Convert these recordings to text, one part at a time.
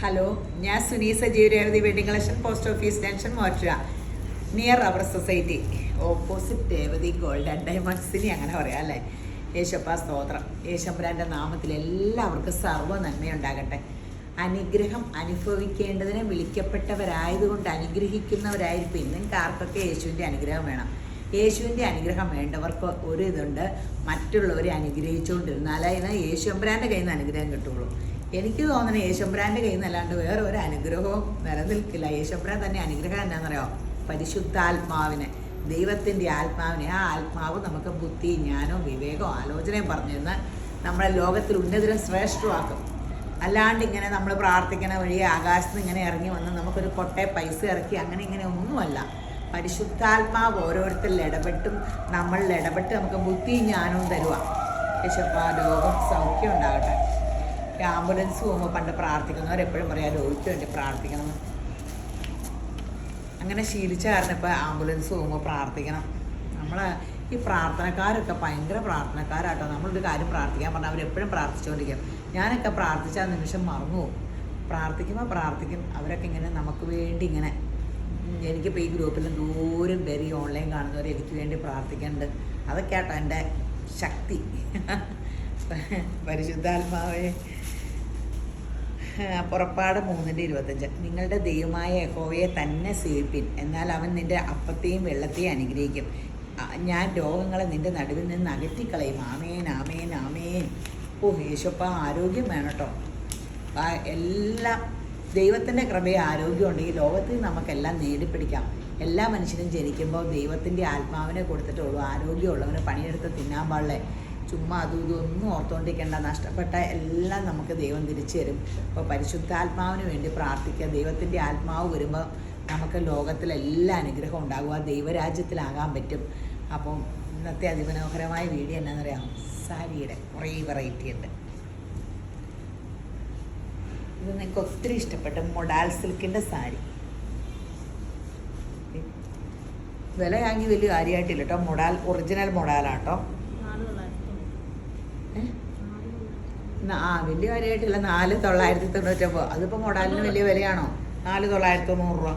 Hello, ഞാൻ Suneesa Jeevarevathi wedding collection, post office junction, മോറ്റുക, near our society, opposite Revathi gold and ഡയമണ്ട്സിനി, അങ്ങനെ പറയാം അല്ലേ. യേശപ്പ സ്തോത്രം. യേശമ്പുരാൻ്റെ നാമത്തിൽ എല്ലാവർക്കും സർവ്വ നന്മയുണ്ടാകട്ടെ. അനുഗ്രഹം അനുഭവിക്കേണ്ടതിന് വിളിക്കപ്പെട്ടവരായതുകൊണ്ട് അനുഗ്രഹിക്കുന്നവരായിരിക്കും. നിങ്ങൾക്ക് ആർക്കൊക്കെ യേശുവിൻ്റെ അനുഗ്രഹം വേണം. യേശുവിൻ്റെ അനുഗ്രഹം വേണ്ടവർക്ക് ഒരു ഇതുണ്ട്, മറ്റുള്ളവരെ അനുഗ്രഹിച്ചുകൊണ്ടിരുന്നാലേ യേശുമ്പുരാൻ്റെ കയ്യിൽ നിന്ന് അനുഗ്രഹം കിട്ടുള്ളൂ. എനിക്ക് തോന്നുന്നത് യേശുമ്പുരാൻ്റെ കയ്യിൽ നിന്നല്ലാണ്ട് വേറെ ഒരു അനുഗ്രഹവും നിലനിൽക്കില്ല. യേശുമ്പുരാൻ തന്നെ അനുഗ്രഹം എന്നാണെന്നറിയോ? പരിശുദ്ധാത്മാവിനെ, ദൈവത്തിൻ്റെ ആത്മാവിനെ. ആ ആത്മാവ് നമുക്ക് ബുദ്ധി, ജ്ഞാനവും വിവേകവും ആലോചനയും പറഞ്ഞു തന്ന് നമ്മളെ ലോകത്തിൽ ഉന്നതരും ശ്രേഷ്ഠമാക്കും. അല്ലാണ്ട് ഇങ്ങനെ നമ്മൾ പ്രാർത്ഥിക്കണ വഴി ആകാശത്ത് നിന്ന് ഇങ്ങനെ ഇറങ്ങി വന്ന് നമുക്കൊരു കൊട്ടയെ പൈസ ഇറക്കി അങ്ങനെ ഇങ്ങനെ ഒന്നുമല്ല. പരിശുദ്ധാത്മാവ് ഓരോരുത്തരിൽ ഇടപെട്ടും നമ്മളിൽ ഇടപെട്ട് നമുക്ക് ബുദ്ധിയും ജ്ഞാനവും തരുക. യേശപ്പ രോഗം സൗഖ്യം ഉണ്ടാകട്ടെ. ആംബുലൻസ് പോകുമ്പോൾ പണ്ട് പ്രാർത്ഥിക്കുന്നവരെപ്പോഴും പറയാം രോഗിക്ക് വേണ്ടി പ്രാർത്ഥിക്കണമെന്ന്. അങ്ങനെ ശീലിച്ച കാരണം ഇപ്പോൾ ആംബുലൻസ് പോകുമ്പോൾ പ്രാർത്ഥിക്കണം. നമ്മൾ ഈ പ്രാർത്ഥനക്കാരൊക്കെ ഭയങ്കര പ്രാർത്ഥനക്കാരാട്ടോ. നമ്മളൊരു കാര്യം പ്രാർത്ഥിക്കാൻ പറഞ്ഞാൽ അവരെപ്പോഴും പ്രാർത്ഥിച്ചുകൊണ്ടിരിക്കും. ഞാനൊക്കെ പ്രാർത്ഥിച്ച ആ നിമിഷം മറന്നു പോകും. പ്രാർത്ഥിക്കും. അവരൊക്കെ ഇങ്ങനെ നമുക്ക് വേണ്ടി ഇങ്ങനെ, എനിക്കിപ്പോൾ ഈ ഗ്രൂപ്പിൽ ദൂരം പേര് ഈ ഓൺലൈൻ കാണുന്നവർ എനിക്ക് വേണ്ടി പ്രാർത്ഥിക്കുന്നുണ്ട്. അതൊക്കെ ആട്ടോ എൻ്റെ ശക്തി. പരിശുദ്ധാത്മാവേ. പുറപ്പാട് 3:25, നിങ്ങളുടെ ദൈവമായ യഹോവയെ തന്നെ സേവിപ്പിൻ, എന്നാൽ അവൻ നിൻ്റെ അപ്പത്തെയും വെള്ളത്തെയും അനുഗ്രഹിക്കും. ഞാൻ രോഗങ്ങളെ നിൻ്റെ നടുവിൽ നിന്ന് അകറ്റിക്കളയും. ആമേൻ, ആമേൻ, ആമേൻ. ഓ യേശപ്പ, ആരോഗ്യം വേണം കേട്ടോ. എല്ലാം ദൈവത്തിൻ്റെ കൃപയെ ആരോഗ്യം ഉണ്ടെങ്കിൽ ലോകത്തിൽ നമുക്കെല്ലാം നേടിപ്പിടിക്കാം. എല്ലാ മനുഷ്യനും ജനിക്കുമ്പോൾ ദൈവത്തിൻ്റെ ആത്മാവിനെ കൊടുത്തിട്ടുള്ളൂ ആരോഗ്യമുള്ളവന് പണിയെടുത്ത് തിന്നാൻ പാടില്ലേ. ചുമ്മാ അതും ഇതൊന്നും ഓർത്തുകൊണ്ടിരിക്കേണ്ട. നഷ്ടപ്പെട്ട എല്ലാം നമുക്ക് ദൈവം തിരിച്ചു തരും. അപ്പോൾ പരിശുദ്ധാത്മാവിന് വേണ്ടി പ്രാർത്ഥിക്കുക. ദൈവത്തിൻ്റെ ആത്മാവ് വരുമ്പോൾ നമുക്ക് ലോകത്തിലെല്ലാ അനുഗ്രഹം ഉണ്ടാകുക, ദൈവരാജ്യത്തിലാകാൻ പറ്റും. അപ്പം ഇന്നത്തെ അതിമനോഹരമായ വീഡിയോ എന്നാണെന്നറിയാം, സാരിയുടെ കുറേ വെറൈറ്റി ഉണ്ട്. ഇത് നിങ്ങൾക്ക് ഒത്തിരി ഇഷ്ടപ്പെട്ട മൊഡാൽ സിൽക്കിൻ്റെ സാരി. വില വാങ്ങി വലിയ കാര്യമായിട്ടില്ല കേട്ടോ. മൊഡാൽ ഒറിജിനൽ മൊഡാലാട്ടോ. വലിയ കാര്യമായിട്ടില്ല. 4,999. അതിപ്പോൾ മൊഡാലിന് വലിയ വിലയാണോ? 4,900 രൂപ.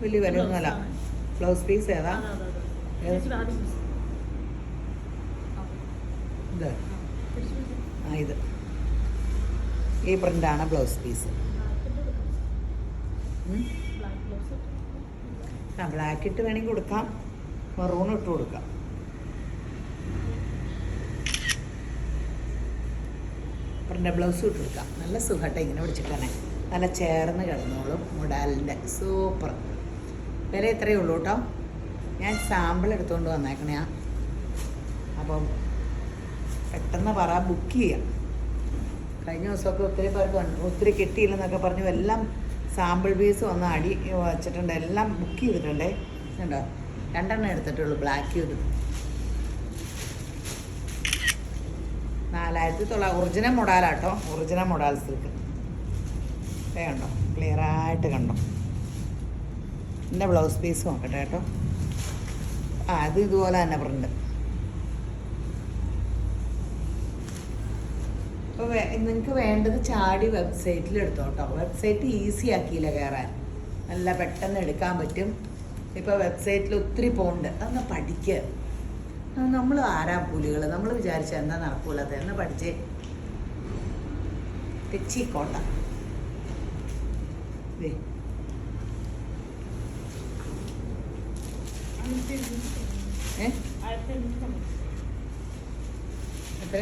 വലിയ വിലയൊന്നുമല്ല. ബ്ലൗസ് പീസ് ഏതാ? ഇത് ഈ പ്രിൻ്റാണ് ബ്ലൗസ് പീസ്. ബ്ലാക്ക് ഇട്ട് വേണമെങ്കിൽ കൊടുക്കാം, മെറൂൺ ഇട്ട് കൊടുക്കാം. പ്രിൻ്റ് ബ്ലൗസ് ഇട്ട് കൊടുക്കാം. നല്ല സുഖമായിട്ട് ഇങ്ങനെ പിടിച്ചിട്ട് തന്നെ നല്ല ചേർന്ന് കിടന്നോളും. മൊഡാലിൻ്റെ സൂപ്പർ. വില ഇത്രയേ ഉള്ളൂ കേട്ടോ. ഞാൻ സാമ്പിൾ എടുത്തുകൊണ്ട് വന്നേക്കണേ. അപ്പം പെട്ടെന്ന് ബുക്ക് ചെയ്യാം. കഴിഞ്ഞ ദിവസമൊക്കെ ഒത്തിരി പേർക്ക് ഒത്തിരി കിട്ടിയില്ലെന്നൊക്കെ പറഞ്ഞു എല്ലാം സാമ്പിൾ പീസ് വന്ന് അടി വച്ചിട്ടുണ്ട്. എല്ലാം ബുക്ക് ചെയ്തിട്ടുണ്ടേ. ഉണ്ടോ? 2 എണ്ണം എടുത്തിട്ടുള്ളൂ. ബ്ലാക്ക് ചെയ്ത് 4,900. ഒറിജിനൽ മൊഡാലാട്ടോ. Original modal silk. കണ്ടോ? ക്ലിയറായിട്ട് കണ്ടോ? എൻ്റെ ബ്ലൗസ് പീസ് നോക്കട്ടെ കേട്ടോ. അത് ഇതുപോലെ തന്നെ പ്രിൻ്റ്. അപ്പോൾ നിങ്ങൾക്ക് വേണ്ടത് ചാടി വെബ്സൈറ്റിൽ എടുത്തോ കേട്ടോ. വെബ്സൈറ്റ് ഈസി ആക്കിയില്ല കയറാൻ. നല്ല പെട്ടെന്ന് എടുക്കാൻ പറ്റും. ഇപ്പോൾ വെബ്സൈറ്റിൽ ഒത്തിരി പോകുന്നുണ്ട്. അതൊന്ന് പഠിക്കുക. നമ്മൾ ആരാ പുലികൾ? നമ്മൾ വിചാരിച്ച എന്താ നടക്കൂലത് എന്ന് പഠിച്ച് തെച്ചിക്കോട്ട. എത്ര?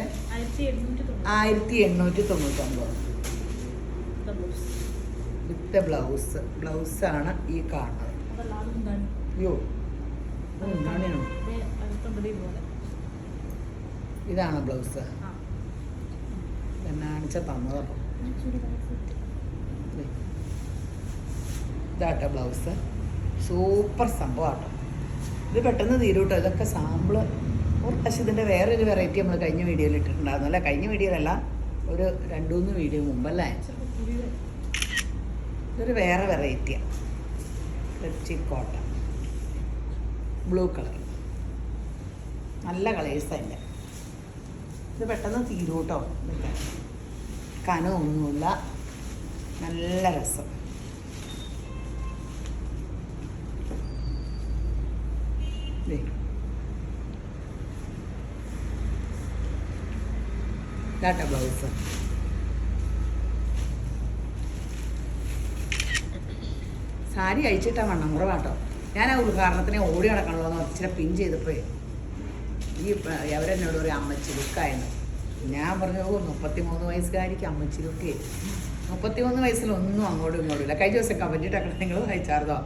1,899 വിത്ത് ബ്ലൗസ്. ബ്ലൗസാണ് ഈ കാണുന്നത്. അയ്യോ, ഇതാണോ? ഇതാണ് ബ്ലൗസ്. എന്നാണിച്ച തന്നത്. ഇതാട്ടോ ബ്ലൗസ്. സൂപ്പർ സംഭവം കേട്ടോ. ഇത് പെട്ടെന്ന് തീരും കേട്ടോ. ഇതൊക്കെ സാമ്പിള്. ഒരു പക്ഷേ ഇതിൻ്റെ വേറൊരു വെറൈറ്റി നമ്മൾ കഴിഞ്ഞ വീഡിയോയിൽ ഇട്ടിട്ടുണ്ടായിരുന്നു. അല്ല, കഴിഞ്ഞ വീഡിയോയിലല്ല, ഒരു 2-3 വീഡിയോ മുമ്പല്ലേ. ഇതൊരു വേറെ വെറൈറ്റിയാണ്. തെച്ചിക്കോട്ട ബ്ലൂ കളർ. നല്ല കളേഴ്സല്ല. ഇത് പെട്ടെന്ന് തീരും കേട്ടോ. കനമൊന്നുമില്ല. നല്ല രസം. ഇതാട്ട ബ്ലൗസ്. സാരി അഴിച്ചിട്ടാ വണ്ണം കുറവാട്ടോ. ഞാൻ ആ ഉദ്ഘാടനത്തിന് ഓടി നടക്കണല്ലോ എന്ന് ഇച്ചിരി പിൻ ചെയ്തപ്പോഴേ ഈ അവരെന്നോട് ഒരു അമ്മച്ചി ലുക്കായിരുന്നു. ഞാൻ പറഞ്ഞു 33 വയസ്സുകാരിക്ക് അമ്മച്ചി ലുക്കേ. 33 വയസ്സിലൊന്നും അങ്ങോട്ടും ഇങ്ങോട്ടും ഇല്ല. കഴിഞ്ഞ ദിവസം കമൻറ്റിട്ടൊക്കെ നിങ്ങൾ വായിച്ചാർന്നോ?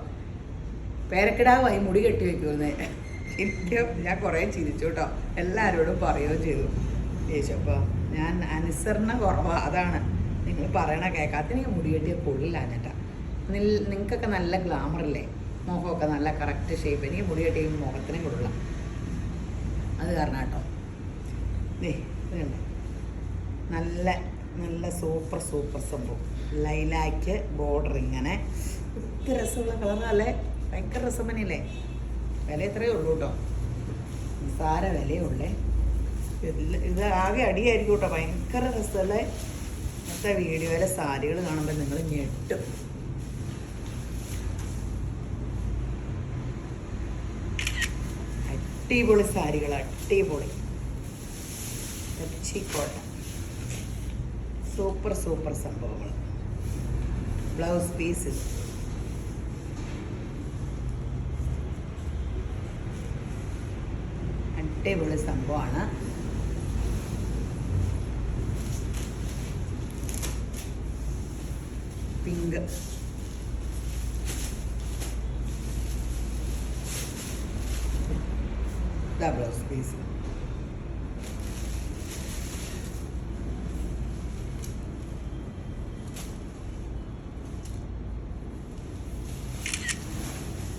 പേരക്കിടാവായി മുടി കെട്ടി വയ്ക്കുമെന്ന്. എനിക്ക് ഞാൻ കുറേ ചിരിച്ചു കേട്ടോ. എല്ലാവരോടും പറയുകയും ചെയ്തു. യേശപ്പോൾ ഞാൻ അനുസരണ കുറവാണ്, അതാണ് നിങ്ങൾ പറയണ കേൾക്കാത്ത. എനിക്ക് മുടി കെട്ടിയ കൊള്ളില്ല എന്നിട്ടാ. നിങ്ങൾക്കൊക്കെ നല്ല ഗ്ലാമറല്ലേ, മുഖമൊക്കെ നല്ല കറക്റ്റ് ഷേപ്പ്. എനിക്ക് മുടി കെട്ടിയ മുഖത്തിനും കൊള്ളില്ല, അത് കാരണം കേട്ടോ. ഇതുണ്ട് നല്ല നല്ല സൂപ്പർ സംഭവം. ലൈലാക്ക് ബോർഡർ ഇങ്ങനെ ഒത്തിരി രസമുള്ള കളറല്ലേ, ഭയങ്കര രസം തന്നെയല്ലേ. വില എത്രയേ ഉള്ളൂ കേട്ടോ, നിസ്സാര വിലയുള്ളേ. ഇത് ആകെ അടിയായിരിക്കും കേട്ടോ, ഭയങ്കര രസമല്ലേ. ഇന്നത്തെ വീഡിയോയിലെ സാരികൾ കാണുമ്പോൾ നിങ്ങൾ ഞെട്ടും. അടിപൊളി സാരികൾ, അടിപൊളി കോട്ട, സൂപ്പർ സംഭവങ്ങൾ. ബ്ലൗസ് പീസ് അടിപൊളി സംഭവമാണ്. Pink, blouse piece.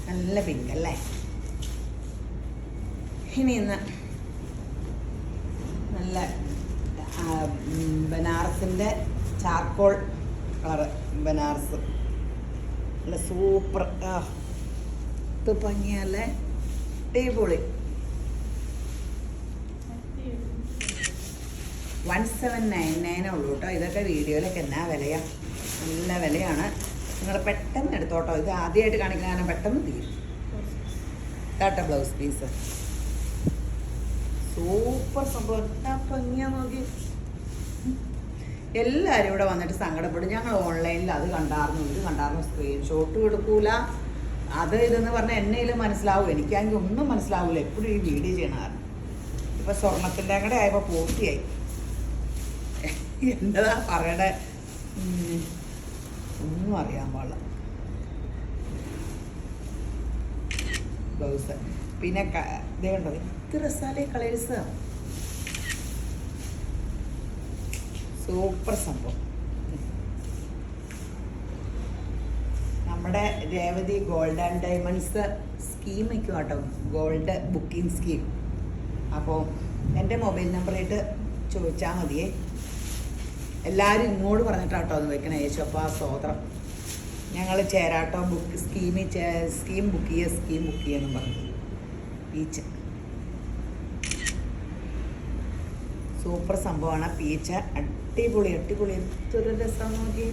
നല്ല പിങ്ക് അല്ലേ. ഇനി ഇന്ന് നല്ല ബനാറസിൻ്റെ ചാർക്കോൾ കളറ്, ബനാറസ് നല്ല സൂപ്പർ. ഇത് ഭംഗിയല്ലേ, അടിപൊളി. 1799 ഉള്ളൂ കേട്ടോ. ഇതൊക്കെ വീഡിയോയിലൊക്കെ എന്നാ വിലയാ, നല്ല വിലയാണ്. നിങ്ങൾ പെട്ടെന്ന് എടുത്തോട്ടോ, ഇത് ആദ്യമായിട്ട് കാണിക്കുന്ന കാരണം പെട്ടെന്ന് തീരും. കേട്ടോ ബ്ലൗസ് പീസ് സൂപ്പർ സംഭവം, എന്നാ ഭംഗിയാ നോക്കി. എല്ലാവരും ഇവിടെ വന്നിട്ട് സങ്കടപ്പെടും, ഞങ്ങൾ ഓൺലൈനിൽ അത് കണ്ടായിരുന്നു ഇത് കണ്ടായിരുന്നു, സ്ക്രീൻഷോട്ട് എടുക്കൂല അത് ഇതെന്ന് പറഞ്ഞാൽ എന്നേലും മനസ്സിലാവും. എനിക്കാണെങ്കിൽ ഒന്നും മനസ്സിലാവില്ല, എപ്പോഴും ഈ വീഡിയോ ചെയ്യണ കാരണം. ഇപ്പം സ്വർണത്തിൻ്റെ കൂടെ ആയപ്പോൾ പൂർത്തിയായി. എന്നതാ പറയണേ ഒന്നും അറിയാൻ പാടില്ല. ബ്ലൗസ് പിന്നെ ഇതേ കണ്ടോ, ഇത്ര രസാലേ കളേഴ്സ്, സൂപ്പർ സംഭവം. നമ്മുടെ Revathi gold and diamonds scheme വയ്ക്കും കേട്ടോ, ഗോൾഡ് ബുക്കിംഗ് സ്കീം. അപ്പോൾ എൻ്റെ മൊബൈൽ നമ്പറായിട്ട് ചോദിച്ചാൽ മതിയേ. എല്ലാവരും ഇങ്ങോട്ട് പറഞ്ഞിട്ടാട്ടോ അത് വയ്ക്കണേ. യേശുപ്പ സ്തോത്രം. ഞങ്ങൾ ചേരാട്ടോ ബുക്ക് സ്കീം ബുക്ക് ചെയ്യാമെന്ന് പറഞ്ഞു. പീച്ച സൂപ്പർ സംഭവമാണ്. പീച്ച അടിപൊളി എന്തൊരു രസം നോക്കി.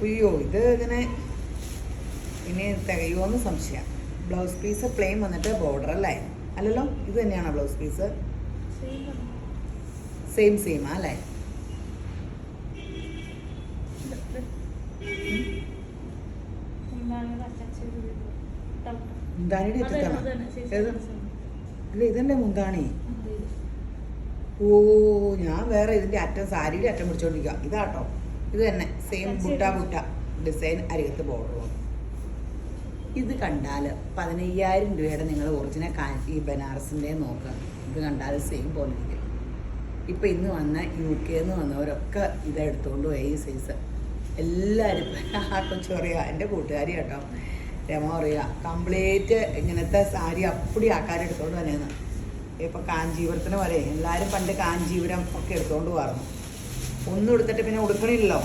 അയ്യോ ഇത് ഇങ്ങനെ ഇനി തികയുമോന്ന് സംശയം. ബ്ലൗസ് പീസ് പ്ലെയിൻ വന്നിട്ട് ബോർഡർ അല്ലേ, അല്ലല്ലോ ഇത് തന്നെയാണോ ബ്ലൗസ് പീസ്? സെയിം അല്ലേ? മുന്താണിയുടെ എത്തിക്കണം. അല്ല ഇതെന്നെ മുന്താണി. ഓ ഞാൻ വേറെ ഇതിൻ്റെ അറ്റം സാരിയുടെ അറ്റം പിടിച്ചോണ്ടിരിക്കുക. ഇതാട്ടോ ഇത് തന്നെ സെയിം ബുട്ട ഡിസൈൻ അരികത്ത് ബോർഡർ. ഇത് കണ്ടാൽ 15,000 രൂപയുടെ നിങ്ങൾ ഒറിജിനൽ ഈ ബനാറസിൻ്റെ നോക്കുക. ഇത് കണ്ടാൽ സെയിം പോലെ ഇരിക്കും. ഇപ്പം ഇന്ന് വന്ന UK വന്നവരൊക്കെ ഇതെടുത്തുകൊണ്ട് പോയി. ഈ സൈസ് എല്ലാവരും ആ കൊച്ചു പറയുക, എൻ്റെ കൂട്ടുകാരി കേട്ടോ രമ പറയുക, കംപ്ലീറ്റ് ഇങ്ങനത്തെ സാരി അപ്പടി ആൾക്കാരെടുത്തോണ്ട് തന്നെയാണ്. ഇപ്പം കാഞ്ചീപുരത്തിന് പോലെ എല്ലാവരും പണ്ട് കാഞ്ചീപുരം ഒക്കെ എടുത്തുകൊണ്ട് പോകാറുണ്ട്. ഒന്നും എടുത്തിട്ട് പിന്നെ ഉടുക്കണില്ലല്ലോ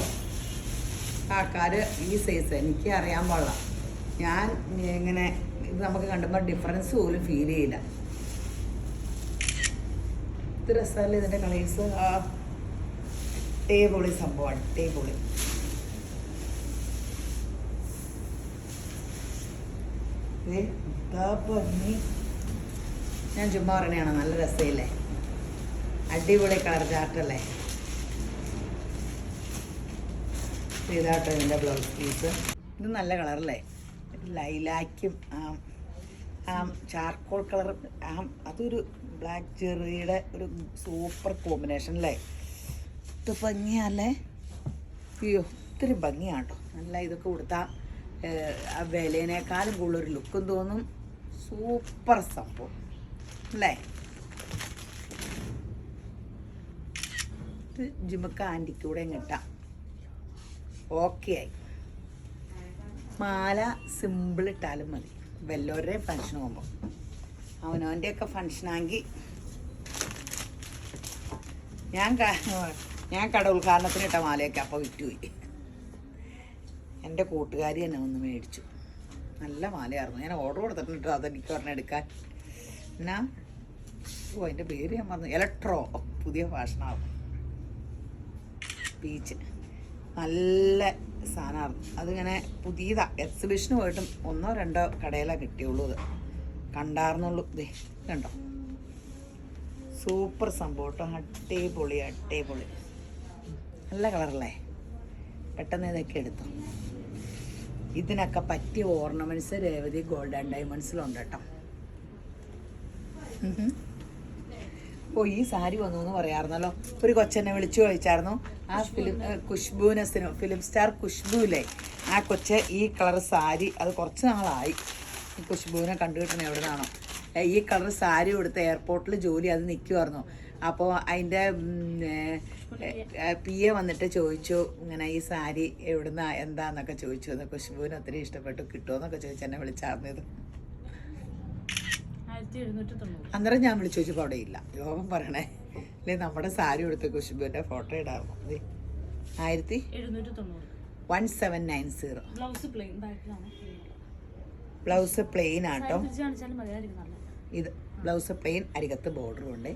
ആൾക്കാർ. ഈ സൈസ് എനിക്ക് അറിയാൻ പാടില്ല. ഞാൻ ഇങ്ങനെ ഇത് നമുക്ക് കണ്ടുമ്പോൾ ഡിഫറൻസ് പോലും ഫീൽ ചെയ്യില്ല. ഇത് രസമല്ലേ ഇതിൻ്റെ കളേഴ്സ്. അടിപൊളി സംഭവം, അടിപൊളി. എന്താ ഭംഗി. ഞാൻ ചുമ്മാ പറയണതാണ്, നല്ല രസമില്ലേ, അടിപൊളി കളർ ചാർട്ടല്ലേ. ഇതാട്ടോ ഇതിൻ്റെ ബ്ലൗസ് പീസ്. ഇത് നല്ല കളറല്ലേ, ലൈലാക്കും ചാർക്കോൾ കളർ, അതൊരു ബ്ലാക്ക് ജെറിയുടെ ഒരു സൂപ്പർ കോമ്പിനേഷൻ അല്ലേ. ഇത് ഭംഗിയല്ലേ, അയ്യോ ഒത്തിരി ഭംഗിയാണ് കേട്ടോ. നല്ല ഇതൊക്കെ കൊടുത്താൽ ആ വിലേനേക്കാളും കൂടുതലൊരു ലുക്കും തോന്നും. സൂപ്പർ സംഭവം അല്ലേ. ഇത് ജിമക്ക ആൻറ്റിക്ക് കൂടെ കിട്ടാം. ഓക്കെ ആയി. മാല സിമ്പിൾ ഇട്ടാലും മതി, വല്ലവരുടെയും ഫങ്ഷൻ പോകുമ്പോൾ. അവനവൻ്റെയൊക്കെ ഫങ്ഷനാണെങ്കിൽ ഞാൻ കട ഉദ്ഘാടനത്തിന് ഇട്ട മാലയൊക്കെ അപ്പോൾ വിറ്റുപോയി. എൻ്റെ കൂട്ടുകാരി തന്നെ ഒന്ന് മേടിച്ചു. നല്ല മാലയായിരുന്നു. ഞാൻ ഓർഡർ കൊടുത്തിട്ടുണ്ട് അതെനിക്ക് പറഞ്ഞ് എടുക്കാൻ. എന്നാ അതിൻ്റെ പേര് ഞാൻ പറഞ്ഞു, ഇലക്ട്രോ, പുതിയ ഫാഷനാവും. പീച്ച് നല്ല സാധനമാണ്. അതിങ്ങനെ പുതിയതാണ്, എക്സിബിഷന് പോയിട്ടും 1 or 2 കടയിലാണ് കിട്ടിയുള്ളൂ. ഇത് കണ്ടാർന്നുള്ളൂ. ഇതേ കണ്ടോ, സൂപ്പർ സംഭവം കേട്ടോ. അടിപൊളി അടിപൊളി, നല്ല കളറല്ലേ. പെട്ടെന്ന് ഇതൊക്കെ എടുത്തു. ഇതിനൊക്കെ പറ്റിയ ഓർണമെൻറ്റ്സ് രേവതി ഗോൾഡ് ആൻഡ് ഡയമണ്ട്സിലുണ്ട് കേട്ടോ. ഈ സാരി വന്നു എന്ന് പറയാറുന്നല്ലോ. ഒരു കൊച്ചെന്നെ വിളിച്ചു ചോദിച്ചായിരുന്നു, ആ കുഷ്ബൂനസിനും ഫിലിം സ്റ്റാർ കുഷ്ബുല്ലേ, ആ കൊച്ച് ഈ കളർ സാരി, അത് കുറച്ച് നാളായി ഈ കുഷ്ബുവിനെ കണ്ടു കിട്ടണേ എവിടെ നിന്നാണോ. ഈ കളർ സാരി കൊടുത്ത് എയർപോർട്ടിൽ ജോലി അത് നിൽക്കുമായിരുന്നു. അപ്പോൾ അതിൻ്റെ PA വന്നിട്ട് ചോദിച്ചു, ഇങ്ങനെ ഈ സാരി എവിടുന്ന എന്താന്നൊക്കെ ചോദിച്ചു. അത് കുഷ്ബുവിന് ഒത്തിരി ഇഷ്ടപ്പെട്ടു, കിട്ടുമോന്നൊക്കെ ചോദിച്ചു എന്നെ വിളിച്ചാർന്നത്. അന്നേരം ഞാൻ വിളിച്ചു ചോദിച്ചപ്പോൾ അവിടെ ഇല്ല. യോഗം പറയണേ അല്ലേ, നമ്മുടെ സാരി കൊടുത്ത് കുഷ്ബുവിൻ്റെ ഫോട്ടോ ഇടാറുന്നു. 1790. ബ്ലൗസ് പ്ലെയിൻ ആട്ടോ. ഇത് ബ്ലൗസ് പ്ലെയിൻ, അരികത്ത് ബോർഡറും ഉണ്ട്.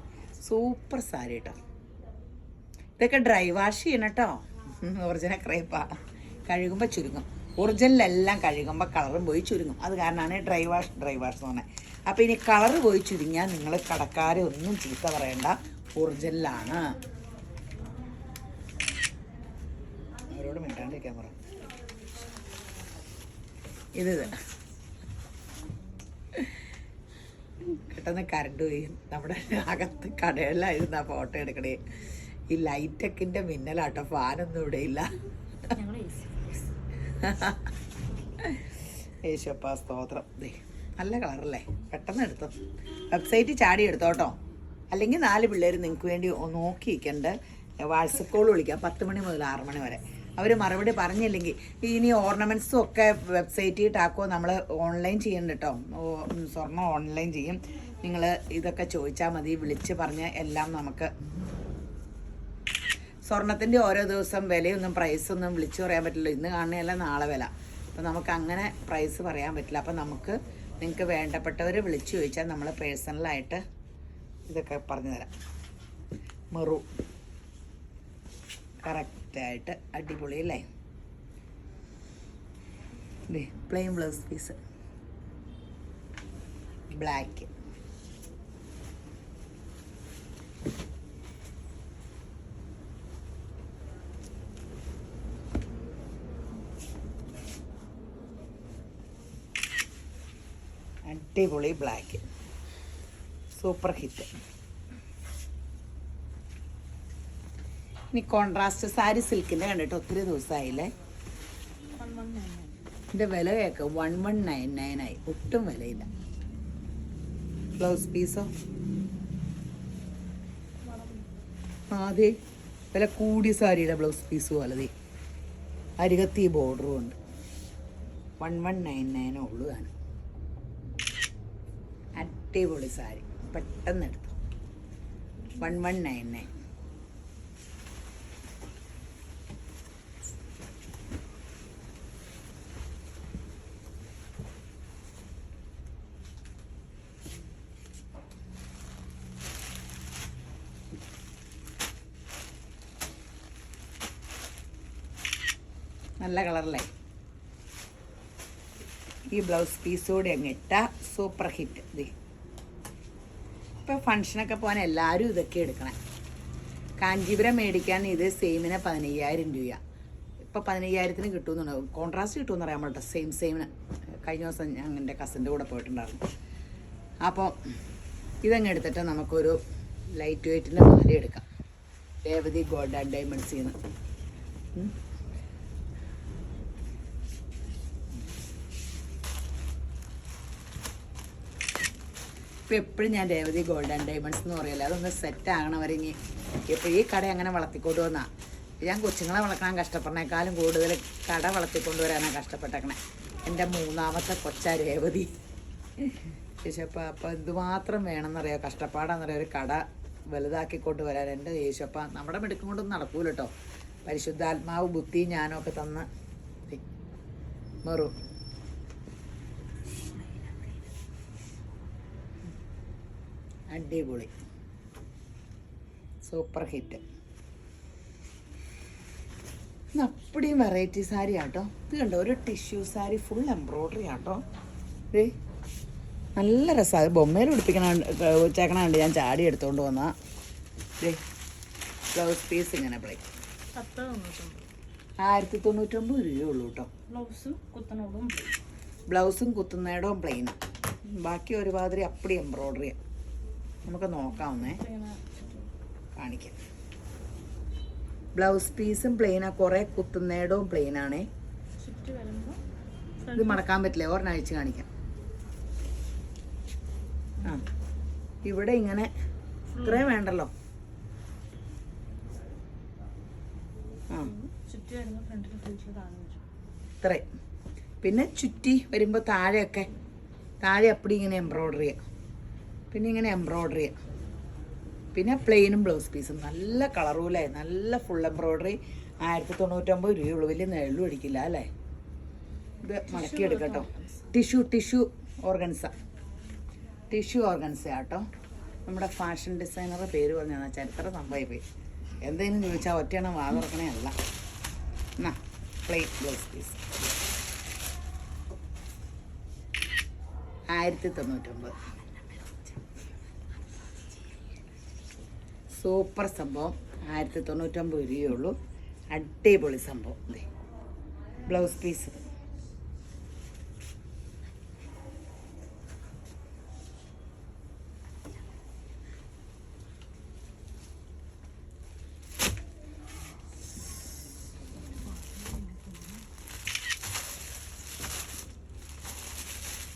സൂപ്പർ സാരി കേട്ടോ. ഇതൊക്കെ ഡ്രൈ വാഷ് ചെയ്യണം കേട്ടോ. ഒറിജിനൽ ക്രേപ്പാ, കഴുകുമ്പോൾ ചുരുങ്ങും. ഒറിജിനലെല്ലാം കഴുകുമ്പോൾ കളറും പോയി ചുരുങ്ങും. അത് കാരണമാണ് ഡ്രൈ വാഷ് എന്ന് പറഞ്ഞത്. അപ്പോൾ ഇനി കളറ് പോയി ചുരുങ്ങിയാൽ നിങ്ങൾ കടക്കാരെ ഒന്നും ചീത്ത പറയണ്ട, ഒറിജിനലാണ്. അവരോട് മിണ്ടാണ്ടിരിക്കാൻ പറ. ഇത് പെട്ടെന്ന് കറണ്ട് പോയി. നമ്മുടെ അകത്ത് കടകളിലായിരുന്നു ആ ഫോട്ടോ എടുക്കണേ. ഈ ലൈറ്റൊക്കെ മിന്നലാട്ടോ, ഫാനൊന്നും ഇവിടെ ഇല്ല. യേശുപ്പാ സ്തോത്രം. നല്ല കളറല്ലേ, പെട്ടെന്ന് എടുത്തോ. വെബ്സൈറ്റിൽ ചാടി എടുത്തോ കേട്ടോ. അല്ലെങ്കിൽ 4 പിള്ളേർ നിങ്ങൾക്ക് വേണ്ടി നോക്കിയിരിക്കണ്ട. വാട്സപ്പ് കോൾ വിളിക്കാം 10 മണി മുതൽ 6 മണി വരെ. അവർ മറുപടി പറഞ്ഞില്ലെങ്കിൽ ഇനി ഓർണമെൻറ്റ്സും ഒക്കെ വെബ്സൈറ്റിൽ ഇട്ടാക്കോ. നമ്മൾ ഓൺലൈൻ ചെയ്യണ്ട കേട്ടോ, സ്വർണ്ണം ഓൺലൈൻ ചെയ്യും. നിങ്ങൾ ഇതൊക്കെ ചോദിച്ചാൽ മതി, വിളിച്ച് പറഞ്ഞ് എല്ലാം. നമുക്ക് സ്വർണത്തിൻ്റെ ഓരോ ദിവസം വിലയൊന്നും പ്രൈസൊന്നും വിളിച്ചു പറയാൻ പറ്റില്ല. ഇന്ന് കാണുന്നതല്ല നാളെ വില. അപ്പം നമുക്ക് അങ്ങനെ പ്രൈസ് പറയാൻ പറ്റില്ല. അപ്പം നമുക്ക് നിങ്ങൾക്ക് വേണ്ടപ്പെട്ടവർ വിളിച്ചു ചോദിച്ചാൽ നമ്മൾ പേഴ്സണലായിട്ട് ഇതൊക്കെ പറഞ്ഞു തരാം. മെറു കറക്റ്റായിട്ട് അടിപൊളി അല്ലേ. Plain blouse piece, black. അടിപൊളി ബ്ലാക്ക്, സൂപ്പർ ഹിറ്റ്. ഇനി കോൺട്രാസ്റ്റ് സാരി സിൽക്കിൻ്റെ കണ്ടിട്ട് ഒത്തിരി ദിവസമായില്ലേ. ഇതിൻ്റെ വില കേൾക്കുക 1199 ആയി, ഒട്ടും വിലയില്ല. ബ്ലൗസ് പീസോ അതെ, വില കൂടിയ സാരിയുടെ ബ്ലൗസ് പീസ് പോലെ അരികത്ത് ഈ ബോർഡറും ഉണ്ട്. 1199 ഉള്ളൂ ആണ്. അടിപൊളി സാരി, പെട്ടെന്ന് എടുത്തു. 1199. നല്ല കളറല്ലേ. ഈ ബ്ലൗസ് പീസോടെ അങ്ങ് ഇട്ടാൽ സൂപ്പർ ഹിറ്റ്. ഇത് ഇപ്പോൾ ഫങ്ഷനൊക്കെ പോകാൻ എല്ലാവരും ഇതൊക്കെ എടുക്കണേ. കാഞ്ചീപുരം മേടിക്കാൻ ഇത് സെയിമിന് 15,000 രൂപ. ഇപ്പോൾ 15,000-ന് കിട്ടുമെന്നുണ്ടാവും. കോൺട്രാസ്റ്റ് കിട്ടുമെന്ന് അറിയാൻ കേട്ടോ. സെയിമിന് കഴിഞ്ഞ ദിവസം ഞാൻ എൻ്റെ കസിൻ്റെ കൂടെ പോയിട്ടുണ്ടായിരുന്നു. അപ്പോൾ ഇതങ്ങ് എടുത്തിട്ട് നമുക്കൊരു ലൈറ്റ് വെയ്റ്റിൻ്റെ മാല എടുക്കാം. രേവതി ഗോൾഡ് ആൻഡ് ഡയമണ്ട്സിൽ നിന്ന്. ഇപ്പോൾ എപ്പോഴും ഞാൻ രേവതി ഗോൾഡ് ആൻഡ് ഡയമണ്ട്സ് എന്ന് പറയില്ല. അതൊന്ന് സെറ്റ് ആകണവരെ ഇനി ഇപ്പോൾ ഈ കട അങ്ങനെ വളർത്തിക്കൊണ്ട് വന്നാൽ ഞാൻ കൊച്ചുങ്ങളെ വളർത്താൻ കഷ്ടപ്പെടുന്നേക്കാളും കൂടുതൽ കട വളർത്തിക്കൊണ്ടുവരാനാണ് കഷ്ടപ്പെട്ടേക്കണേ. എൻ്റെ 3ാമത്തെ കൊച്ചാ രേവതി. യേശപ്പ അപ്പോൾ എന്തുമാത്രം വേണമെന്നറിയാം, കഷ്ടപ്പാടാണെന്നറിയാം ഒരു കട വലുതാക്കിക്കൊണ്ട് വരാൻ. എൻ്റെ യേശപ്പ നമ്മുടെ മിടുക്കം കൊണ്ടൊന്നും നടക്കൂല കേട്ടോ. പരിശുദ്ധാത്മാവ് ബുദ്ധി ഞാനും ഒക്കെ തന്ന് മെറു അടിപൊളി സൂപ്പർ ഹിറ്റ്. അപ്പടിയും വെറൈറ്റി സാരി ആട്ടോ. ഇത് കണ്ടോ, ഒരു ടിഷ്യൂ സാരി ഫുൾ എംബ്രോയ്ഡറി ആട്ടോ. ഏ നല്ല രസമാണ്. അത് ബൊമ്മയിൽ ഉടുപ്പിക്കണ ചേക്കണുണ്ട്. ഞാൻ ചാടി എടുത്തുകൊണ്ട് വന്നാ ബ്ലൗസ് പീസ് ഇങ്ങനെ പ്ലേ 1099 രൂപയുള്ളൂ കേട്ടോ. ബ്ലൗസും കുത്തുന്നേടവും പ്ലെയിനും, ബാക്കി ഒരുമാതിരി അപ്പടി എംബ്രോയ്ഡറി. നമുക്ക് നോക്കാവുന്നേ, കാണിക്കാം. ബ്ലൗസ് പീസും പ്ലെയിനാണ്, കുറേ കുത്തുന്നേടവും പ്ലെയിനാണേ. ഇത് മടക്കാൻ പറ്റില്ല, ഒരെണ്ണാഴ്ച കാണിക്കാം. ആ ഇവിടെ ഇങ്ങനെ ഇത്രയും വേണ്ടല്ലോ. ആ ഇത്രയും. പിന്നെ ചുറ്റി വരുമ്പോൾ താഴെ അപ്പടി ഇങ്ങനെ എംബ്രോയ്ഡറി ചെയ്യാം. പിന്നെ ഇങ്ങനെ എംബ്രോയ്ഡറി ചെയ്യാം. പിന്നെ പ്ലെയിനും ബ്ലൗസ് പീസും നല്ല കളറൂലേ, നല്ല ഫുൾ എംബ്രോയ്ഡറി. 1099 രൂപയുള്ളൂ. വലിയ നെള്ളും അടിക്കില്ല അല്ലേ. ഇത് മടക്കിയെടുക്കട്ടോ. ടിഷ്യൂ ഓർഗൻസ ആട്ടോ. നമ്മുടെ ഫാഷൻ ഡിസൈനറുടെ പേര് പറഞ്ഞാൽ ചരിത്ര സംഭവമായി പോയി. എന്തെങ്കിലും ചോദിച്ചാൽ ഒറ്റയെണ്ണം വാ തുറക്കണേ അല്ല. എന്നാ പ്ലെയിൻ ബ്ലൗസ് പീസ് 1099. സൂപ്പർ സംഭവം. 1099 രൂപയുള്ളൂ. അടിപൊളി സംഭവം. ബ്ലൗസ് പീസ്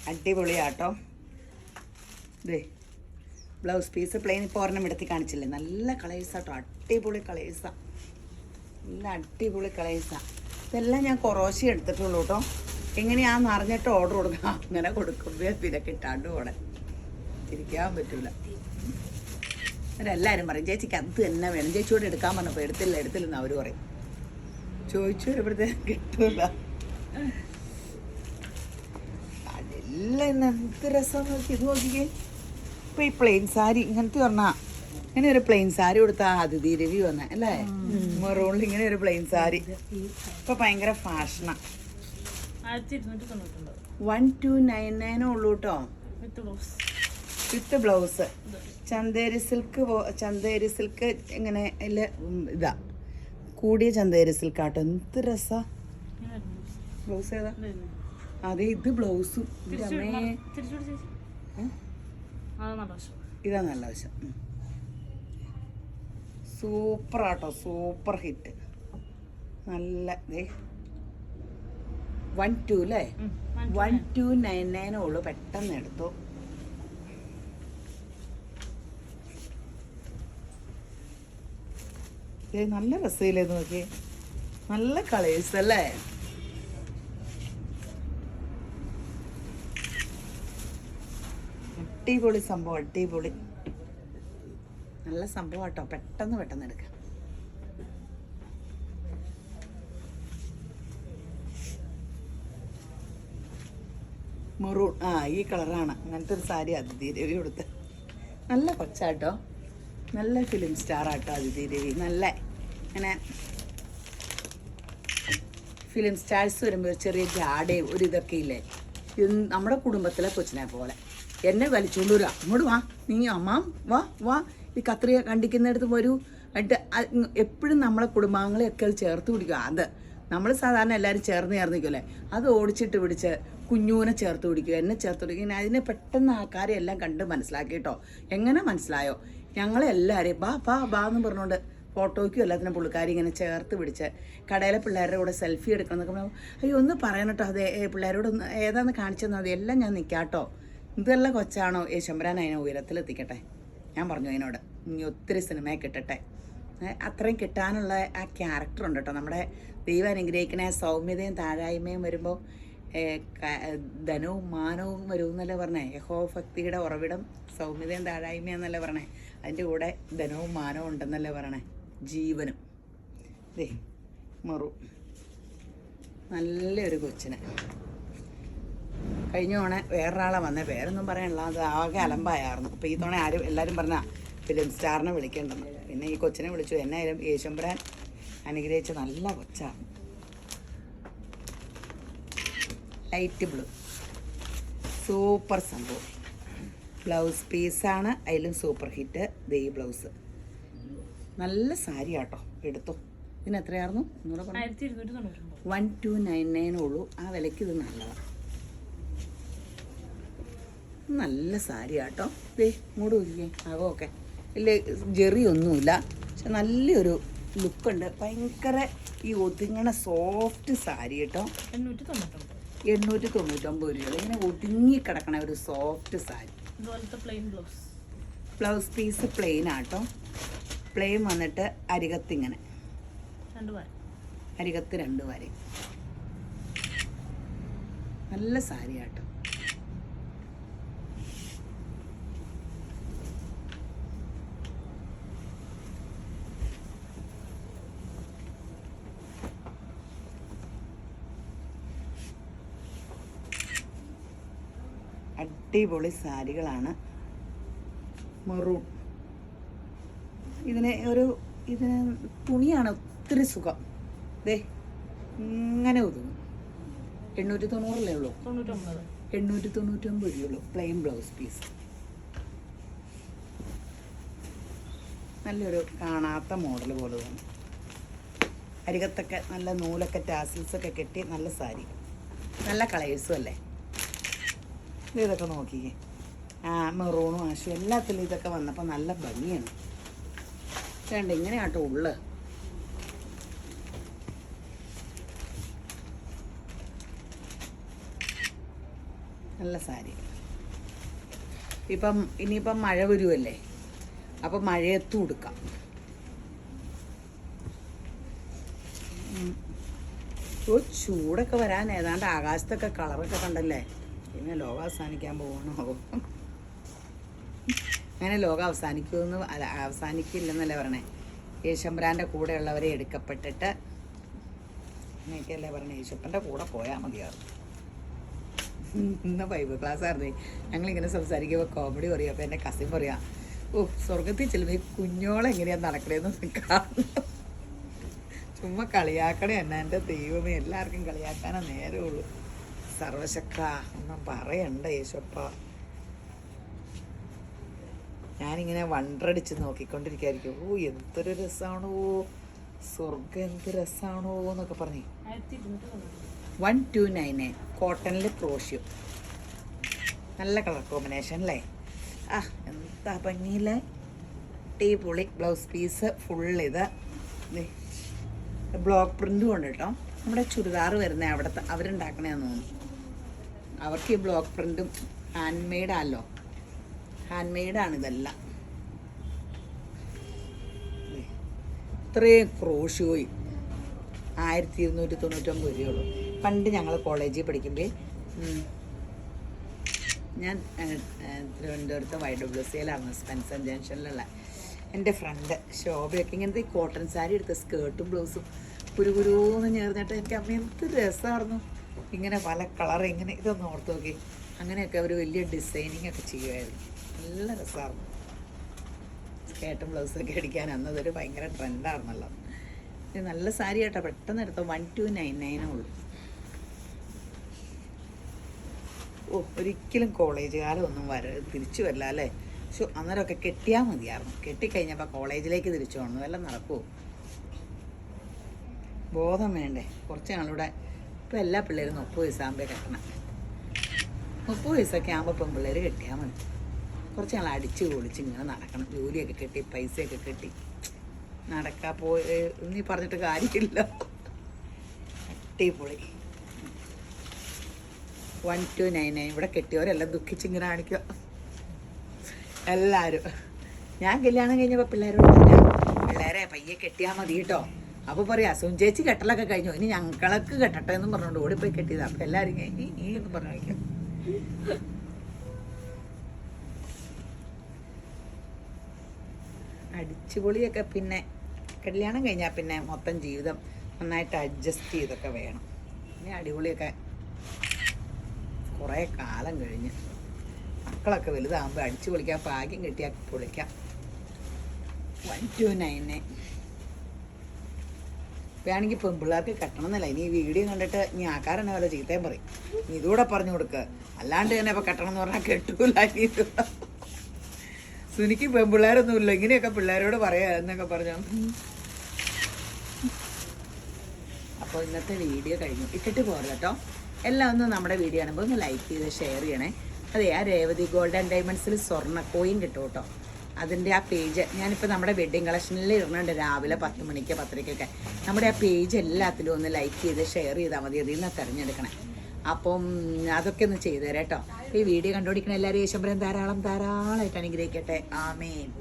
അടിപൊളിയാട്ടോ. ഇതേ ബ്ലൗസ് പീസ് പ്ലെയിൻ. ഇപ്പോൾ ഒരെണ്ണം എടുത്ത് കാണിച്ചില്ലേ, നല്ല കളേഴ്സാട്ടോ. അടിപൊളി കളേഴ്സാണ്, നല്ല അടിപൊളി കളേഴ്സാണ്. ഇതെല്ലാം ഞാൻ കുറോശി എടുത്തിട്ടുള്ളൂ കേട്ടോ. എങ്ങനെയാണെന്ന് അറിഞ്ഞിട്ട് ഓർഡർ കൊടുക്കാം. അങ്ങനെ കൊടുക്കുമ്പോൾ പിന്നെ കിട്ടാണ്ട് പോടെ തിരിക്കാൻ പറ്റൂല. അവരെല്ലാവരും പറയും ചേച്ചിക്ക് അത് തന്നെ വേണം. ചേച്ചിയോട് എടുക്കാൻ പറഞ്ഞപ്പോൾ എടുത്തില്ലെന്ന് അവർ പറയും. ചോദിച്ചു വരുമ്പോഴത്തേക്ക് കിട്ടൂല. അതെല്ലാം എന്ത് രസം നോക്കി. ഇത് നോക്കിക്കേ. ഇപ്പോൾ ഈ പ്ലെയിൻ സാരി ഇങ്ങനത്തെ പറഞ്ഞാൽ ഇങ്ങനെ ഒരു പ്ലെയിൻ സാരി കൊടുത്താൽ അതിഥി രവി വന്നേ അല്ലേ. മെറൂണിൽ ഇങ്ങനെ ഒരു പ്ലെയിൻ സാരി ഇപ്പോൾ ഭയങ്കര ഫാഷനാണ്. 1299 ഉള്ളൂ കേട്ടോ. With blouse. ചന്തേരി സിൽക്ക് ഇങ്ങനെ ഇതാ കൂടിയ ചന്തേരി സിൽക്ക് ആട്ടോ. എന്ത് രസാ. ബ്ലൗസ് ഏതാ? അതെ, ഇത് ബ്ലൗസും. ഇതാ നല്ല വശം. സൂപ്പർ ആട്ടോ, സൂപ്പർ ഹിറ്റ്. നല്ല 12 അല്ലേ. 1299 ഉള്ളൂ. പെട്ടെന്ന് എടുത്തു. നല്ല രസമില്ലേ നോക്കി. നല്ല കളേഴ്സ് അല്ലേ. അടിപൊളി സംഭവം, അടിപൊളി നല്ല സംഭവം കേട്ടോ. പെട്ടെന്ന് എടുക്കാം. മെറൂൺ. ഈ കളറാണ്. അങ്ങനത്തെ ഒരു സാരി അതിഥി രവി കൊടുത്ത്. നല്ല കൊച്ചാട്ടോ, നല്ല ഫിലിം സ്റ്റാർ ആട്ടോ അതിഥി രവി. നല്ല ഇങ്ങനെ ഫിലിം സ്റ്റാർസ് വരുമ്പോൾ ചെറിയ ജാടയും ഒരു ഇതൊക്കെ ഇല്ലേ, നമ്മുടെ കുടുംബത്തിലെ കൊച്ചിനെ പോലെ എന്നെ വലിച്ചുകൊണ്ട് വരിക, അങ്ങോട്ട് വാ, നീ അമ്മാം വാ വാ, ഈ കത്രിക കണ്ടിക്കുന്നിടത്ത് വരൂ. എന്നിട്ട് എപ്പോഴും നമ്മളെ കുടുംബാംഗങ്ങളെയൊക്കെ അത് ചേർത്ത് പിടിക്കുക. അത് നമ്മൾ സാധാരണ എല്ലാവരും ചേർന്ന് നിൽക്കുമല്ലേ, അത് ഓടിച്ചിട്ട് പിടിച്ച് കുഞ്ഞൂനെ ചേർത്ത് പിടിക്കുക, എന്നെ ചേർത്ത് പിടിക്കുക. അതിനെ പെട്ടെന്ന് ആൾക്കാരെ എല്ലാം കണ്ട് മനസ്സിലാക്കി കേട്ടോ. എങ്ങനെ മനസ്സിലായോ? ഞങ്ങളെല്ലാവരെയും ബാ ബാ ബാ എന്ന് പറഞ്ഞുകൊണ്ട് ഫോട്ടോയ്ക്കും എല്ലാത്തിനും പുള്ളിക്കാരി ഇങ്ങനെ ചേർത്ത് പിടിച്ച് കടയിലെ പിള്ളേരുടെ കൂടെ സെൽഫി എടുക്കണം എന്നൊക്കെ പറഞ്ഞു. അയ്യോ ഒന്ന് പറയണം കേട്ടോ, അതെ പിള്ളേരോട് ഒന്ന് ഏതാന്ന് കാണിച്ചെന്നാൽ മതി, എല്ലാം ഞാൻ നിൽക്കാട്ടോ. ഇതെല്ലാം കൊച്ചാണോ യേശുമ്പരാൻ അതിനെ ഉയരത്തിലെത്തിക്കട്ടെ. ഞാൻ പറഞ്ഞു അതിനോട് ഇനി ഒത്തിരി സിനിമയെ കിട്ടട്ടെ. അത്രയും കിട്ടാനുള്ള ആ ക്യാരക്ടറുണ്ട് കേട്ടോ. നമ്മുടെ ദൈവം അനുഗ്രഹിക്കണ സൗമ്യതയും താഴായ്മയും വരുമ്പോൾ ധനവും മാനവും വരും എന്നല്ലേ പറഞ്ഞേ. യഹോഭക്തിയുടെ ഉറവിടം സൗമ്യതയും താഴായ്മയെന്നല്ലേ പറഞ്ഞേ. അതിൻ്റെ കൂടെ ധനവും മാനവും ഉണ്ടെന്നല്ലേ പറയണേ, ജീവനും. ദേ മറു നല്ലൊരു കൊച്ചിന്. കഴിഞ്ഞ തവണ വേറൊരാളെ വന്നേ, പേരൊന്നും പറയാനുള്ള, അത് ആകെ അലമ്പായിരുന്നു. അപ്പോൾ ഈ തവണ എല്ലാവരും പറഞ്ഞാൽ ഫിലിം സ്റ്റാറിനെ വിളിക്കേണ്ടെന്ന്. പിന്നെ ഈ കൊച്ചിനെ വിളിച്ചു. എന്നായാലും യേശുമ്പരാൻ അനുഗ്രഹിച്ച നല്ല കൊച്ചാണ്. ലൈറ്റ് ബ്ലൂ സൂപ്പർ സംഭവം. ബ്ലൗസ് പീസാണ് അതിലും സൂപ്പർ ഹിറ്റ്. ദേ ഈ ബ്ലൗസ് നല്ല സാരി ആട്ടോ, എടുത്തോ. ഇതിന് എത്രയായിരുന്നു? 1299 ഉള്ളൂ. ആ വിലയ്ക്ക് ഇത് നല്ലതാണ്. നല്ല സാരി ആട്ടോ. ദേ ഇങ്ങോട്ട് നോക്കിക്കേ, ആകമൊക്കെ ഇല്ല, ജെറി ഒന്നുമില്ല, പക്ഷെ നല്ലൊരു ലുക്കുണ്ട്. ഭയങ്കര ഈ ഒതുങ്ങണ സോഫ്റ്റ് സാരി കേട്ടോ. 899 രൂപ. ഇങ്ങനെ ഒതുങ്ങി കിടക്കണ ഒരു soft sari. Blouse piece plain ആട്ടോ. പ്ലെയിൻ വന്നിട്ട് അരികത്തിങ്ങനെ അരികത്ത് 2 വരെ. നല്ല സാരി ആട്ടോ. അടിപൊളി സാരികളാണ്. മെറൂൺ. ഇതിന് തുണിയാണ് ഒത്തിരി സുഖം. ദേ ഇങ്ങനെ ഒതുങ്ങും. 890 ഉള്ളൂ. 899 രൂപയുള്ളൂ. Plain blouse piece. നല്ലൊരു കാണാത്ത മോഡൽ പോലെ തോന്നും. അരികത്തൊക്കെ നല്ല നൂലൊക്കെ ടാസിൽസൊക്കെ കെട്ടി നല്ല സാരി. നല്ല കളേഴ്സും അല്ലേ. ഇതൊക്കെ നോക്കിക്കേ. മെറൂണും ആഷും എല്ലാത്തിലും ഇതൊക്കെ വന്നപ്പോൾ നല്ല ഭംഗിയാണ്. വേണ്ട ഇങ്ങനെ ആട്ടോ ഉള്ളു. നല്ല സാരി. ഇനിയിപ്പം മഴ വരുമല്ലേ, അപ്പം മഴയത്തും ഉടുക്കാം. ചൂടൊക്കെ വരാൻ ഏതാണ്ട് ആകാശത്തൊക്കെ കളറൊക്കെ കണ്ടല്ലേ. പിന്നെ ലോകം അവസാനിക്കാൻ പോകണോ? അങ്ങനെ ലോകം അവസാനിക്കുമെന്ന് അവസാനിക്കില്ലെന്നല്ലേ പറയണേ. യേശുമ്പരാൻ്റെ കൂടെയുള്ളവരെ എടുക്കപ്പെട്ടിട്ട് അങ്ങനെയൊക്കെയല്ലേ പറയണേ. യേശുപ്പൻ്റെ കൂടെ പോയാൽ മതിയാവും. ഇന്ന് ബൈബിൾ ക്ലാസ് ആയിരുന്നേ. ഞങ്ങളിങ്ങനെ സംസാരിക്കുമ്പോൾ കോമഡി പറയും. അപ്പോൾ എൻ്റെ കസിൻ പറയാം, സ്വർഗത്തിൽ ചെല്ലുമ്പോൾ ഈ കുഞ്ഞോളെങ്ങനെയാണ് നടക്കണേന്ന് കാണുന്നു. ചുമ്മാ കളിയാക്കണേ എന്നാ. എൻ്റെ ദൈവമേ, എല്ലാവർക്കും കളിയാക്കാനേ നേരമുള്ളൂ. സർവശക്ത ഒന്നും പറയണ്ട യേശുപ്പ. ഞാനിങ്ങനെ വണ്ടടിച്ച് നോക്കിക്കൊണ്ടിരിക്കുകയായിരിക്കും. എന്തൊരു രസമാണോ സ്വർഗം, എന്ത് രസമാണോ എന്നൊക്കെ പറഞ്ഞു. 1299 കോട്ടണിൽ ക്രോഷ്യം. നല്ല കളർ കോമ്പിനേഷൻ അല്ലേ. എന്താ ഭംഗിയില്ലേ. അടിപൊളി ബ്ലൗസ് പീസ് ഫുൾ. ഇത് ബ്ലോക്ക് പ്രിൻറ്റും ഉണ്ട് കേട്ടോ. നമ്മുടെ ചുരിദാർ വരുന്നത് അവിടുത്തെ അവരുണ്ടാക്കണേന്ന് തോന്നുന്നു. അവർക്ക് ഈ ബ്ലോക്ക് പ്രിൻറ്റും ഹാൻഡ് മെയ്ഡാണല്ലോ. ഹാൻഡ് മെയ്ഡാണ് ഇതെല്ലാം. ഇത്രയും ക്രോഷ്യോയും 1299 രൂപയുള്ളൂ. പണ്ട് ഞങ്ങൾ കോളേജിൽ പഠിക്കുമ്പോൾ ഞാൻ തിരുവനന്തപുരത്ത് YWCയിലായിരുന്നു, സ്പെൻസർ ജംഗ്ഷനിലുള്ള. എൻ്റെ ഫ്രണ്ട് ശോഭയൊക്കെ ഇങ്ങനത്തെ ഈ കോട്ടൺ സാരി എടുത്ത് സ്കേർട്ടും ബ്ലൗസും കുരുകുരുന്ന് ചേർന്നിട്ട് എനിക്ക് അമ്മ എന്ത് രസമായിരുന്നു. ഇങ്ങനെ പല കളർ ഇങ്ങനെ ഇതൊന്ന് ഓർത്ത് നോക്കി. അങ്ങനെയൊക്കെ അവർ വലിയ ഡിസൈനിങ് ഒക്കെ ചെയ്യുമായിരുന്നു. നല്ല രസമായിരുന്നു. സ്കേർട്ടും ബ്ലൗസൊക്കെ അടിക്കാൻ അന്നതൊരു ഭയങ്കര ട്രെൻഡായിരുന്നല്ലോ. ഇത് നല്ല സാരി കേട്ടോ. പെട്ടെന്ന് എടുത്തോ. 1299 ഉള്ളൂ. ഒരിക്കലും കോളേജ് കാലം ഒന്നും തിരിച്ചു വരില്ല അല്ലേ. പക്ഷെ അന്നേരമൊക്കെ കെട്ടിയാൽ മതിയായിരുന്നു. കെട്ടിക്കഴിഞ്ഞപ്പോൾ കോളേജിലേക്ക് തിരിച്ചു പോകണം, വല്ലതും നടക്കുമോ? ബോധം വേണ്ടേ? കുറച്ച് നാളിവിടെ ഇപ്പം എല്ലാ പിള്ളേരും 30 വയസ്സാകുമ്പോൾ കെട്ടണം. 30 വയസ്സൊക്കെ ആകുമ്പോൾ പെൺപിള്ളേർ കെട്ടിയാൽ മതി. കുറച്ച് നാൾ അടിച്ച് പൊളിച്ച് ഇങ്ങനെ നടക്കണം. ജോലിയൊക്കെ കെട്ടി പൈസയൊക്കെ കെട്ടി പോയി നീ പറഞ്ഞിട്ട് കാര്യമില്ല. അടിപൊളി. 1299 ഇവിടെ കെട്ടിയവരെല്ലാം ദുഃഖിച്ചിങ്ങനെ കാണിക്കുക എല്ലാവരും. ഞാൻ കല്യാണം കഴിഞ്ഞപ്പോൾ പിള്ളേരോട് പറഞ്ഞാൽ പിള്ളേരെ പയ്യെ കെട്ടിയാൽ മതി കേട്ടോ. അപ്പോൾ പറയാ സുഞ്ചേച്ചി കെട്ടലൊക്കെ കഴിഞ്ഞു, ഇനി ഞങ്ങൾക്ക് കെട്ടട്ടെ എന്നും പറഞ്ഞുകൊണ്ട് ഓടിപ്പോയി കെട്ടിയതാണ്. അപ്പം എല്ലാവരും ഈ എന്ന് പറഞ്ഞു വയ്ക്കാം. അടിച്ചുപൊളിയൊക്കെ പിന്നെ കല്യാണം കഴിഞ്ഞാൽ പിന്നെ മൊത്തം ജീവിതം നന്നായിട്ട് അഡ്ജസ്റ്റ് ചെയ്തൊക്കെ വേണം. പിന്നെ അടിപൊളിയൊക്കെ കുറേ കാലം കഴിഞ്ഞ് മക്കളൊക്കെ വലുതാകുമ്പോൾ അടിച്ചു പൊളിക്കാം. ഭാഗ്യം കിട്ടിയാൽ പൊളിക്കാം. 1299 വേണമെങ്കിൽ പെൺപിള്ളേർക്ക് കെട്ടണമെന്നല്ല. ഇനി ഈ വീഡിയോ കണ്ടിട്ട് ഇനി ആൾക്കാരെന്നെ വല്ല ചീത്തയും പറയും. നീ ഇതുകൂടെ പറഞ്ഞു കൊടുക്കുക. അല്ലാണ്ട് തന്നെ ഇപ്പോൾ കെട്ടണം എന്ന് പറഞ്ഞാൽ കെട്ടൂല. സുനിക്ക് പെൺപിള്ളേരൊന്നുമില്ല, ഇങ്ങനെയൊക്കെ പിള്ളേരോട് പറയാ എന്നൊക്കെ പറഞ്ഞു. അപ്പോൾ ഇന്നത്തെ വീഡിയോ കഴിഞ്ഞു. ഇട്ടിട്ട് പോകരുത് കേട്ടോ. എല്ലാം ഒന്ന് നമ്മുടെ വീഡിയോ കാണുമ്പോൾ ഒന്ന് ലൈക്ക് ചെയ്ത് ഷെയർ ചെയ്യണേ. അതെ, ആ രേവതി ഗോൾഡ് ആൻഡ് ഡയമണ്ട്സിൽ സ്വർണ്ണ കോയിൻ കിട്ടും കേട്ടോ. അതിൻ്റെ ആ പേജ് ഞാനിപ്പോൾ നമ്മുടെ വെഡ്ഡിങ് കളക്ഷനിൽ ഇടുന്നുണ്ട്. രാവിലെ 10 മണിക്ക് 10:30ക്കൊക്കെ നമ്മുടെ ആ പേജ് എല്ലാത്തിലും ഒന്ന് ലൈക്ക് ചെയ്ത് ഷെയർ ചെയ്താൽ മതി. അതിൽ നിന്ന് തിരഞ്ഞെടുക്കണേ. അപ്പം അതൊക്കെ ഒന്ന് ചെയ്തു തരാം കേട്ടോ. ഈ വീഡിയോ കണ്ടുപിടിക്കണ എല്ലാവരും യേശുമ്പരം ധാരാളമായിട്ട് അനുഗ്രഹിക്കട്ടെ. ആമേൻ.